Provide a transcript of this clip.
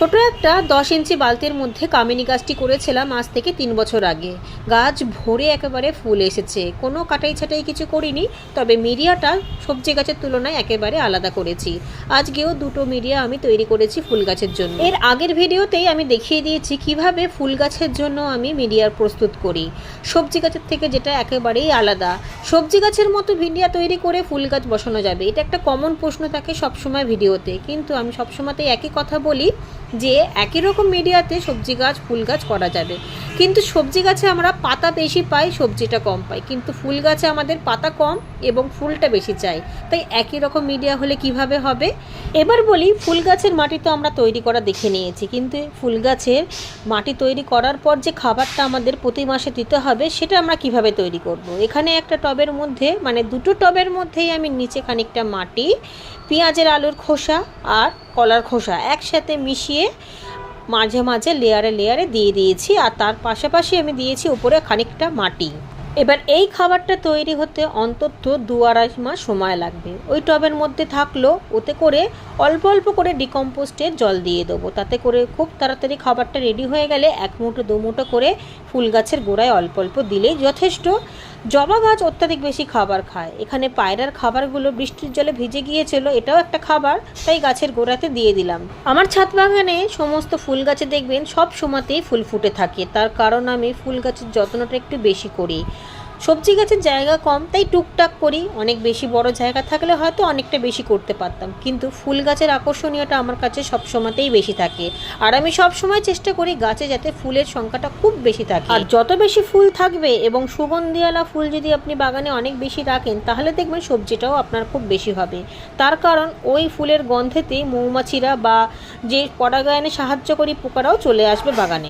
ছোট একটা 10 ইঞ্চি বালতির মধ্যে কামিনী গাছটি করেছিলাম আজ থেকে 3 বছর আগে। গাছ ভরে একেবারে ফুল এসেছে, কোনো কাটাই ছাটাই কিছু করিনি, তবে মিডিয়াটা সবজি গাছের তুলনায় একেবারে আলাদা করেছি। আজকেও দুটো মিডিয়া আমি তৈরি করেছি ফুল গাছের জন্য। এর আগের ভিডিওতেই আমি দেখিয়ে দিয়েছি কিভাবে ফুল গাছের জন্য আমি মিডিয়ার প্রস্তুত করি, সবজি গাছের থেকে যেটা একেবারেই আলাদা। সবজি গাছের মতো মিডিয়া তৈরি করে ফুল গাছ বসানো যাবে, এটা একটা কমন প্রশ্ন থাকে সবসময় ভিডিওতে, কিন্তু আমি সবসময়তেই একই কথা বলি যে একই রকম মিডিয়াতে সবজি গাছ ফুল গাছ করা যাবে, কিন্তু সবজি গাছে আমরা পাতা বেশি পাই, সবজিটা কম পাই, কিন্তু ফুল গাছে আমাদের পাতা কম এবং ফুলটা বেশি চাই, তাই একই রকম মিডিয়া হলে কিভাবে হবে। এবার বলি, ফুল গাছের মাটি তো আমরা তৈরি করা দেখে নিয়েছি, কিন্তু ফুল গাছের মাটি তৈরি করার পর যে খাবারটা আমাদের প্রতি মাসে দিতে হবে সেটা আমরা কিভাবে তৈরি করব। এখানে একটা টবের মধ্যে, মানে দুটো টবের মধ্যেই আমি নিচে খানিকটা মাটি, পেঁয়াজের আলুর খোসা আর কলার খোসা একসাথে মিশিয়ে মাঝে মাঝে লেয়ারে লেয়ারে দিয়ে দিয়েছি, আর তার পাশাপাশি আমি দিয়েছি উপরে খানিকটা মাটি। এবার এই খাবারটা তৈরি হতে অন্তত 2-2.5 মাস সময় লাগবে। ওই টবের মধ্যে থাকলো, ওতে করে অল্প অল্প করে ডিকম্পোস্টের জল দিয়ে দেবো, তাতে করে খুব তাড়াতাড়ি খাবারটা রেডি হয়ে গেলে 1 মুঠো 2 মুঠো করে ফুল গাছের গোড়ায় অল্প অল্প দিলেই যথেষ্ট। জবা গাছ অত্যাধিক বেশি খাবার খায়, এখানে পায়রার খাবারগুলো বৃষ্টির জলে ভিজে গিয়েছিল, এটাও একটা খাবার, তাই গাছের গোড়াতে দিয়ে দিলাম। আমার ছাদ বাগানে সমস্ত ফুল গাছে দেখবেন সব সময়তেই ফুল ফুটে থাকে, তার কারণ আমি ফুল গাছের যত্নটা একটু বেশি করি। সবজি গাছের জায়গা কম, তাই টুকটাক করি, অনেক বেশি বড় জায়গা থাকলে হয়তো অনেকটা বেশি করতে পারতাম, কিন্তু ফুল গাছের আকর্ষণীয়তা আমার কাছে সবসময়তেই বেশি থাকে, আর আমি সবসময় চেষ্টা করি গাছে যাতে ফুলের সংখ্যাটা খুব বেশি থাকে। আর যত বেশি ফুল থাকবে এবং সুগন্ধিওয়ালা ফুল যদি আপনি বাগানে অনেক বেশি রাখেন, তাহলে দেখবেন সবজিটাও আপনার খুব বেশি হবে। তার কারণ ওই ফুলের গন্ধেতে মৌমাছিরা বা যে পরাগায়নে সাহায্য করি পোকারাও চলে আসবে বাগানে।